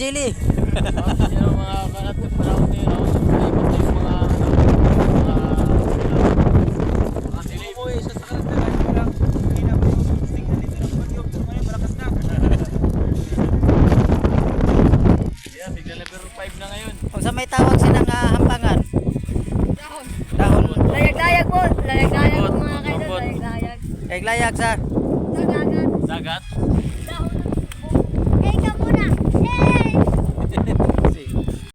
Jelly. Yung mga kalat ng panahon na yun, pati yung mga Umuwi siya sa kalat na lang. Parang hinap yung tingnan dito ng bagyo. Ngayon malakas na. yeah, tignan level 5 na ngayon. Kung sa may tawag sinang hampangan. Dahon. Dahon. Layag-layag po. Layag-layag po mga kaidol. Ambot. Layag-layag. Kay layag sa Dagagan. Dagat.